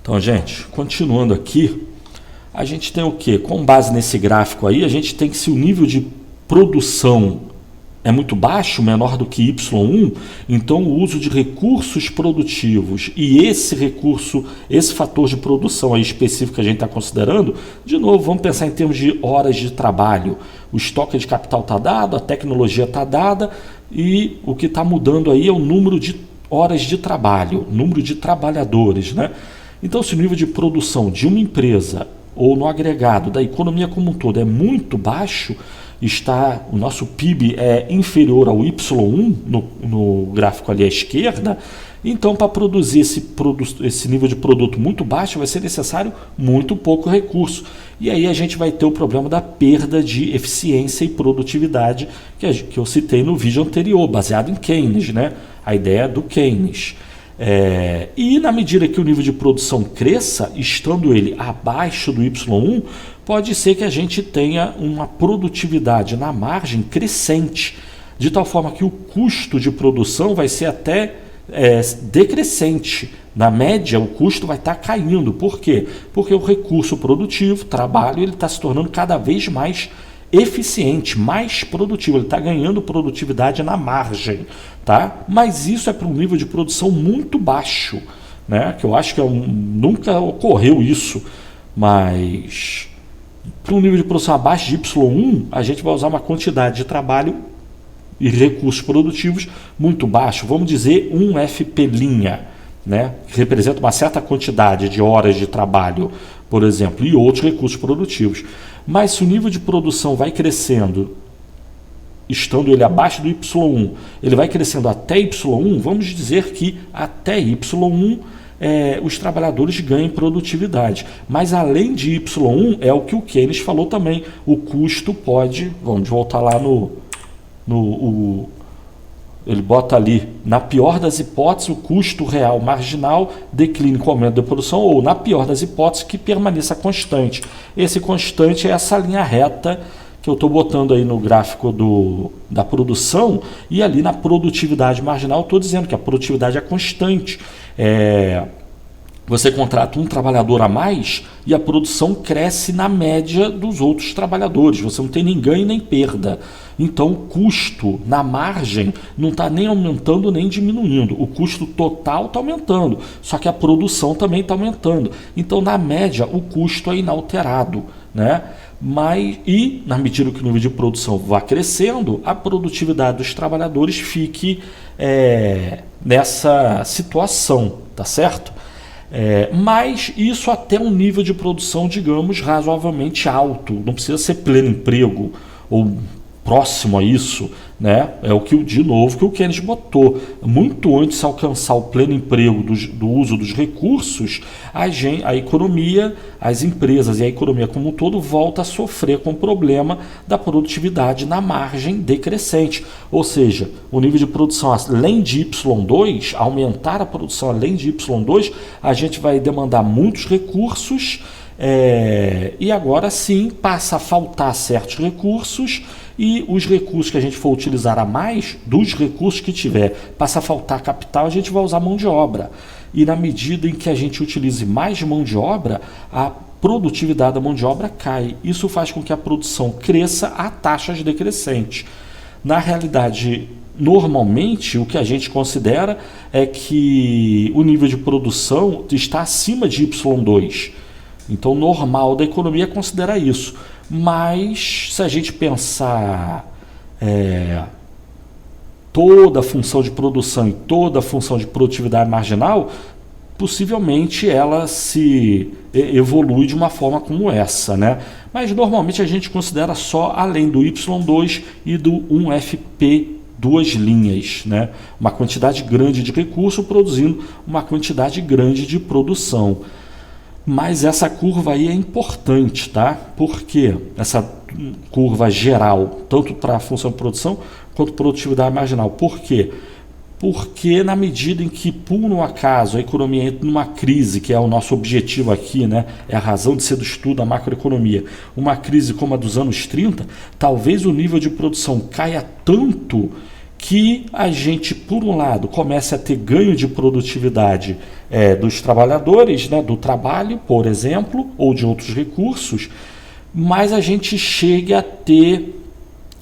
Então, gente, continuando aqui, a gente tem o quê? Com base nesse gráfico aí, a gente tem que, se o nível de produção é muito baixo, menor do que Y1, então o uso de recursos produtivos e esse fator de produção aí específico que a gente está considerando, de novo, vamos pensar em termos de horas de trabalho. O estoque de capital está dado, a tecnologia está dada e o que está mudando aí é o número de horas de trabalho, número de trabalhadores, né? Então, se o nível de produção de uma empresa ou no agregado da economia como um todo é muito baixo, o nosso PIB é inferior ao Y1 no gráfico ali à esquerda, então para produzir esse nível de produto muito baixo vai ser necessário muito pouco recurso. E aí a gente vai ter o problema da perda de eficiência e produtividade que eu citei no vídeo anterior, baseado em Keynes, né? A ideia do Keynes. E na medida que o nível de produção cresça, estando ele abaixo do Y1, pode ser que a gente tenha uma produtividade na margem crescente, de tal forma que o custo de produção vai ser até decrescente. Na média, o custo vai estar caindo. Por quê? Porque o recurso produtivo, trabalho, ele está se tornando cada vez mais eficiente, mais produtivo, ele está ganhando produtividade na margem, tá? Mas isso é para um nível de produção muito baixo, né? Que eu acho que nunca ocorreu isso, mas para um nível de produção abaixo de Y1, a gente vai usar uma quantidade de trabalho e recursos produtivos muito baixo, vamos dizer 1 FP', né? Que representa uma certa quantidade de horas de trabalho, por exemplo, e outros recursos produtivos. Mas se o nível de produção vai crescendo, estando ele abaixo do Y1, ele vai crescendo até Y1, vamos dizer que até Y1 os trabalhadores ganham produtividade. Mas além de Y1, é o que o Keynes falou também, o custo pode, vamos voltar lá ele bota ali, na pior das hipóteses, o custo real marginal decline com o aumento da produção, ou na pior das hipóteses, que permaneça constante. Esse constante é essa linha reta que eu estou botando aí no gráfico da produção, e ali na produtividade marginal estou dizendo que a produtividade é constante. Você contrata um trabalhador a mais e a produção cresce na média dos outros trabalhadores. Você não tem nem ganho nem perda. Então o custo na margem não está nem aumentando nem diminuindo. O custo total está aumentando, só que a produção também está aumentando. Então na média o custo é inalterado, né? E na medida que o nível de produção vá crescendo, a produtividade dos trabalhadores fique nessa situação, tá certo? Mas isso até um nível de produção, digamos, razoavelmente alto. Não precisa ser pleno emprego ou próximo a isso, né? É o que, de novo, que o Keynes botou. Muito antes de alcançar o pleno emprego do uso dos recursos, a economia, as empresas e a economia como um todo volta a sofrer com o problema da produtividade na margem decrescente. Ou seja, o nível de produção além de Y2, aumentar a produção além de Y2, a gente vai demandar muitos recursos e agora sim passa a faltar certos recursos, e os recursos que a gente for utilizar a mais, dos recursos que tiver, passa a faltar capital, a gente vai usar mão de obra. E na medida em que a gente utilize mais mão de obra, a produtividade da mão de obra cai. Isso faz com que a produção cresça a taxas decrescentes. Na realidade, normalmente, o que a gente considera é que o nível de produção está acima de Y2. Então, o normal da economia é considerar isso. Mas, se a gente pensar toda a função de produção e toda a função de produtividade marginal, possivelmente ela se evolui de uma forma como essa, né? Mas, normalmente, a gente considera só além do Y2 e do 1FP, duas linhas, né? Uma quantidade grande de recurso produzindo uma quantidade grande de produção. Mas essa curva aí é importante, tá? Porque essa curva geral, tanto para a função de produção quanto produtividade marginal. Por quê? Porque na medida em que, por um acaso, a economia entra numa crise, que é o nosso objetivo aqui, né? É a razão de ser do estudo da macroeconomia, uma crise como a dos anos 30, talvez o nível de produção caia tanto que a gente, por um lado, comece a ter ganho de produtividade dos trabalhadores, né, do trabalho, por exemplo, ou de outros recursos, mas a gente chegue a ter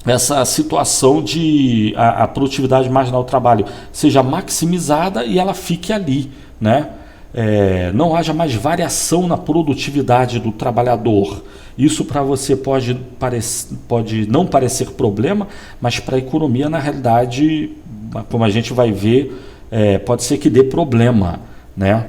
essa situação de a produtividade marginal do trabalho seja maximizada e ela fique ali, né? Não haja mais variação na produtividade do trabalhador. Isso para você pode não parecer problema, mas para a economia, na realidade, como a gente vai ver, pode ser que dê problema, né?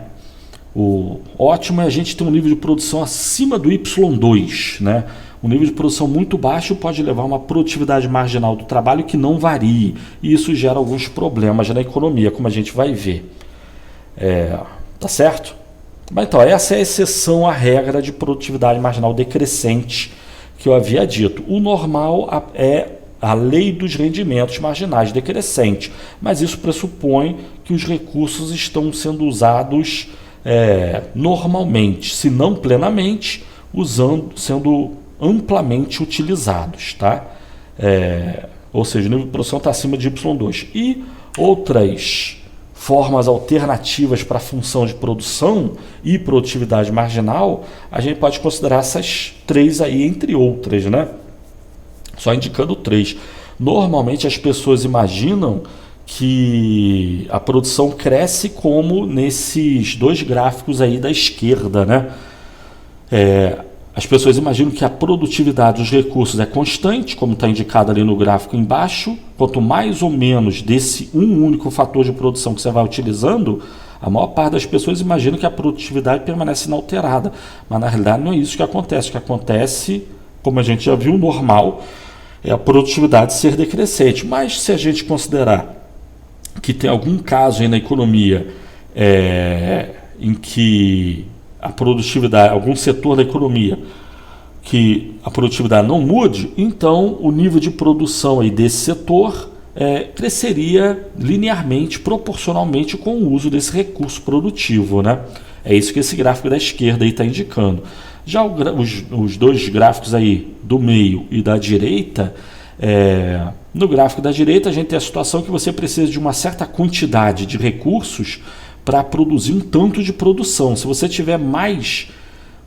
O ótimo é a gente ter um nível de produção acima do Y2, né? Um nível de produção muito baixo pode levar a uma produtividade marginal do trabalho que não varie, e isso gera alguns problemas na economia, como a gente vai ver. Tá certo? Mas então, essa é a exceção à regra de produtividade marginal decrescente que eu havia dito. O normal é a lei dos rendimentos marginais decrescente, mas isso pressupõe que os recursos estão sendo usados normalmente, se não plenamente, sendo amplamente utilizados, tá? Ou seja, o nível de produção está acima de Y2. E outras formas alternativas para a função de produção e produtividade marginal, a gente pode considerar essas três aí, entre outras, né? Só indicando três. Normalmente as pessoas imaginam que a produção cresce como nesses dois gráficos aí da esquerda, né? As pessoas imaginam que a produtividade dos recursos é constante, como está indicado ali no gráfico embaixo. Quanto mais ou menos desse um único fator de produção que você vai utilizando, a maior parte das pessoas imagina que a produtividade permanece inalterada. Mas na realidade não é isso que acontece. O que acontece, como a gente já viu, normal, é a produtividade ser decrescente. Mas se a gente considerar que tem algum caso aí na economia em que a produtividade, algum setor da economia que a produtividade não mude, então o nível de produção aí desse setor cresceria linearmente, proporcionalmente com o uso desse recurso produtivo, né? É isso que esse gráfico da esquerda está indicando. Já os dois gráficos aí do meio e da direita, no gráfico da direita a gente tem a situação que você precisa de uma certa quantidade de recursos para produzir um tanto de produção. Se você tiver mais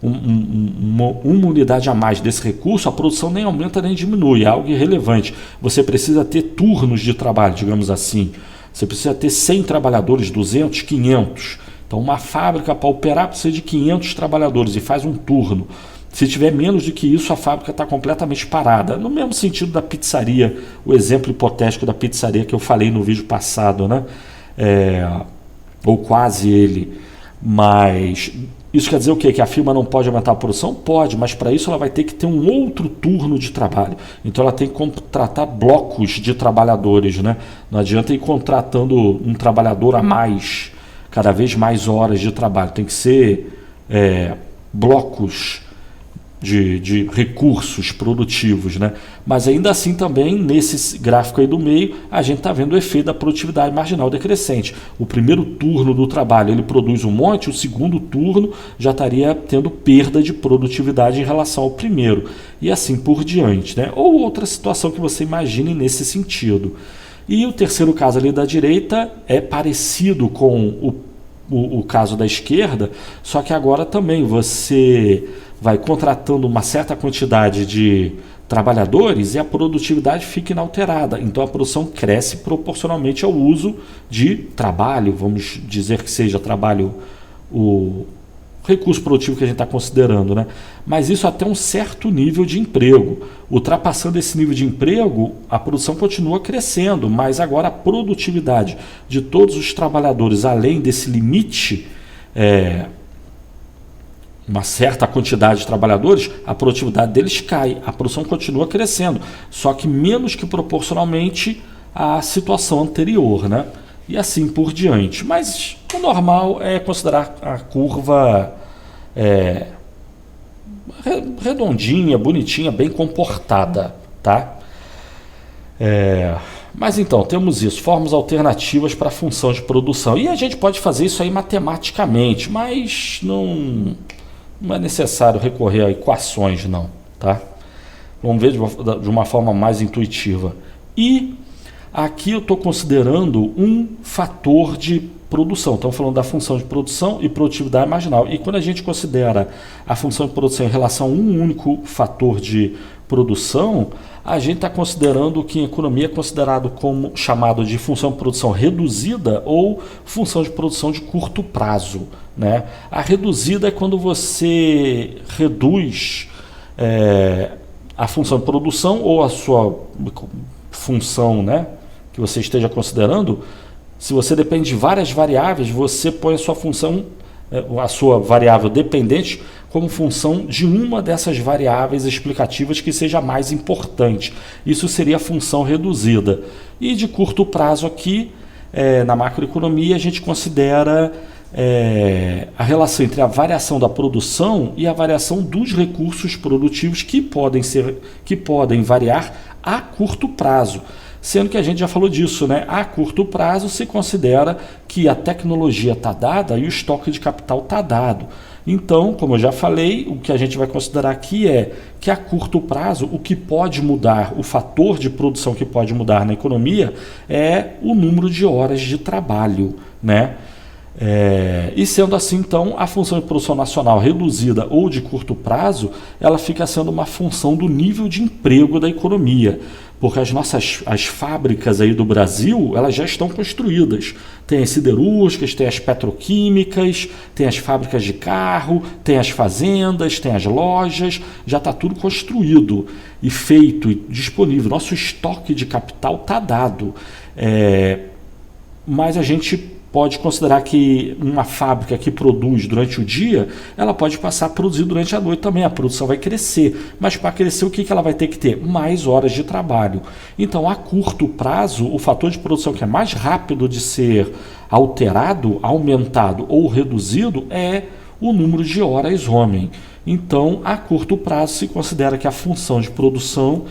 uma unidade a mais desse recurso, a produção nem aumenta nem diminui, é algo irrelevante. Você precisa ter turnos de trabalho, digamos assim. Você precisa ter 100 trabalhadores, 200, 500. Então uma fábrica para operar precisa de 500 trabalhadores e faz um turno. Se tiver menos do que isso, a fábrica está completamente parada. No mesmo sentido da pizzaria, o exemplo hipotético da pizzaria que eu falei no vídeo passado, né? Ou quase ele. Mas isso quer dizer o quê? Que a firma não pode aumentar a produção? Pode, mas para isso ela vai ter que ter um outro turno de trabalho. Então ela tem que contratar blocos de trabalhadores, né? Não adianta ir contratando um trabalhador a mais, cada vez mais horas de trabalho. Tem que ser blocos de recursos produtivos, né? Mas ainda assim também, nesse gráfico aí do meio, a gente está vendo o efeito da produtividade marginal decrescente. O primeiro turno do trabalho ele produz um monte, o segundo turno já estaria tendo perda de produtividade em relação ao primeiro, e assim por diante, né? Ou outra situação que você imagine nesse sentido. E o terceiro caso ali da direita é parecido com o caso da esquerda, só que agora também você vai contratando uma certa quantidade de trabalhadores e a produtividade fica inalterada. Então a produção cresce proporcionalmente ao uso de trabalho, vamos dizer que seja trabalho, o recurso produtivo que a gente está considerando, né? Mas isso até um certo nível de emprego. Ultrapassando esse nível de emprego, a produção continua crescendo, mas agora a produtividade de todos os trabalhadores, além desse limite, uma certa quantidade de trabalhadores, a produtividade deles cai, a produção continua crescendo, só que menos que proporcionalmente à situação anterior, né? E assim por diante. Mas o normal é considerar a curva redondinha, bonitinha, bem comportada, tá? Mas então, temos isso, formas alternativas para a função de produção. E a gente pode fazer isso aí matematicamente, mas não é necessário recorrer a equações, não, tá? Vamos ver de uma forma mais intuitiva. E Aqui eu estou considerando um fator de produção. Estamos falando da função de produção e produtividade marginal. E quando a gente considera a função de produção em relação a um único fator de produção, a gente está considerando o que em economia é considerado como chamado de função de produção reduzida ou função de produção de curto prazo, né? A reduzida é quando você reduz a função de produção ou a sua função, né, que você esteja considerando. Se você depende de várias variáveis, você põe a sua função, a sua variável dependente, como função de uma dessas variáveis explicativas que seja mais importante. Isso seria a função reduzida. E de curto prazo aqui, na macroeconomia, a gente considera a relação entre a variação da produção e a variação dos recursos produtivos que podem variar a curto prazo. Sendo que a gente já falou disso, né? A curto prazo se considera que a tecnologia está dada e o estoque de capital está dado. Então, como eu já falei, o que a gente vai considerar aqui é que a curto prazo o que pode mudar, o fator de produção que pode mudar na economia é o número de horas de trabalho, né? E sendo assim, então, a função de produção nacional reduzida ou de curto prazo, ela fica sendo uma função do nível de emprego da economia, porque as fábricas aí do Brasil, elas já estão construídas. Tem as siderúrgicas, tem as petroquímicas, tem as fábricas de carro, tem as fazendas, tem as lojas, já está tudo construído e feito e disponível. Nosso estoque de capital está dado, mas a gente pode considerar que uma fábrica que produz durante o dia, ela pode passar a produzir durante a noite também. A produção vai crescer, mas para crescer o que ela vai ter que ter? Mais horas de trabalho. Então, a curto prazo, o fator de produção que é mais rápido de ser alterado, aumentado ou reduzido é o número de horas homem. Então, a curto prazo se considera que a função de produção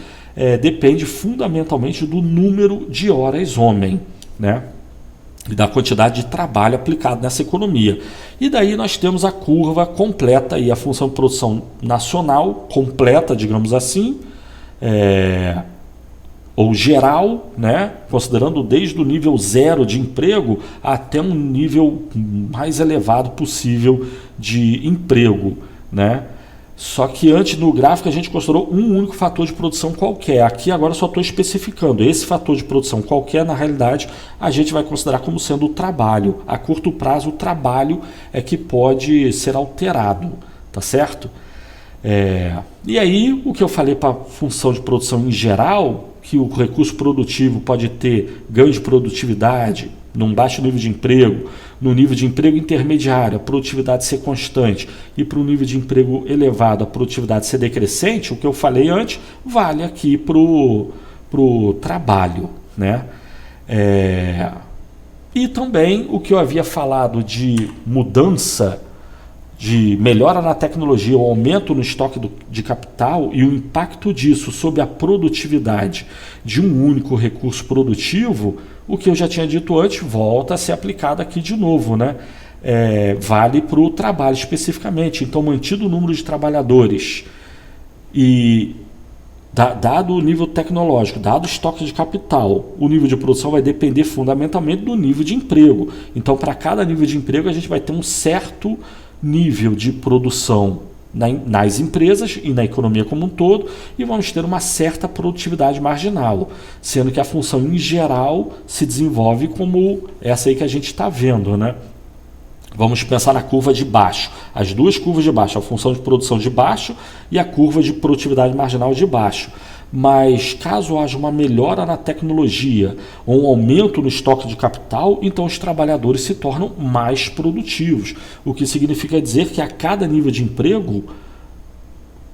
depende fundamentalmente do número de horas homem, né? E da quantidade de trabalho aplicado nessa economia. E daí nós temos a curva completa, e a função de produção nacional completa, digamos assim, ou geral, né? Considerando desde o nível 0 de emprego até um nível mais elevado possível de emprego, né? Só que antes no gráfico a gente considerou um único fator de produção qualquer. Aqui agora eu só estou especificando. Esse fator de produção qualquer, na realidade, a gente vai considerar como sendo o trabalho. A curto prazo, o trabalho é que pode ser alterado, tá certo? E aí, o que eu falei para a função de produção em geral, que o recurso produtivo pode ter ganho de produtividade num baixo nível de emprego, no nível de emprego intermediário, a produtividade ser constante, e para o nível de emprego elevado, a produtividade ser decrescente, o que eu falei antes, vale aqui para o trabalho, né? E também o que eu havia falado de mudança, de melhora na tecnologia, o aumento no estoque de capital e o impacto disso sobre a produtividade de um único recurso produtivo, o que eu já tinha dito antes volta a ser aplicado aqui de novo, né? Vale para o trabalho especificamente. Então, mantido o número de trabalhadores e dado o nível tecnológico, dado o estoque de capital, o nível de produção vai depender fundamentalmente do nível de emprego. Então, para cada nível de emprego, a gente vai ter um certo nível de produção nas empresas e na economia como um todo, e vamos ter uma certa produtividade marginal, sendo que a função em geral se desenvolve como essa aí que a gente está vendo, né? Vamos pensar na curva de baixo, as duas curvas de baixo, a função de produção de baixo e a curva de produtividade marginal de baixo. Mas caso haja uma melhora na tecnologia ou um aumento no estoque de capital, então os trabalhadores se tornam mais produtivos, o que significa dizer que a cada nível de emprego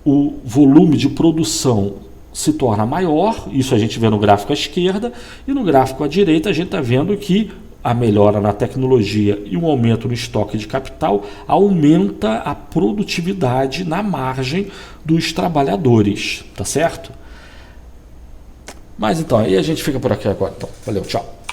o volume de produção se torna maior. Isso a gente vê no gráfico à esquerda, e no gráfico à direita a gente está vendo que a melhora na tecnologia e o aumento no estoque de capital aumenta a produtividade na margem dos trabalhadores, tá certo? Mas então, aí a gente fica por aqui agora. Então, valeu, tchau.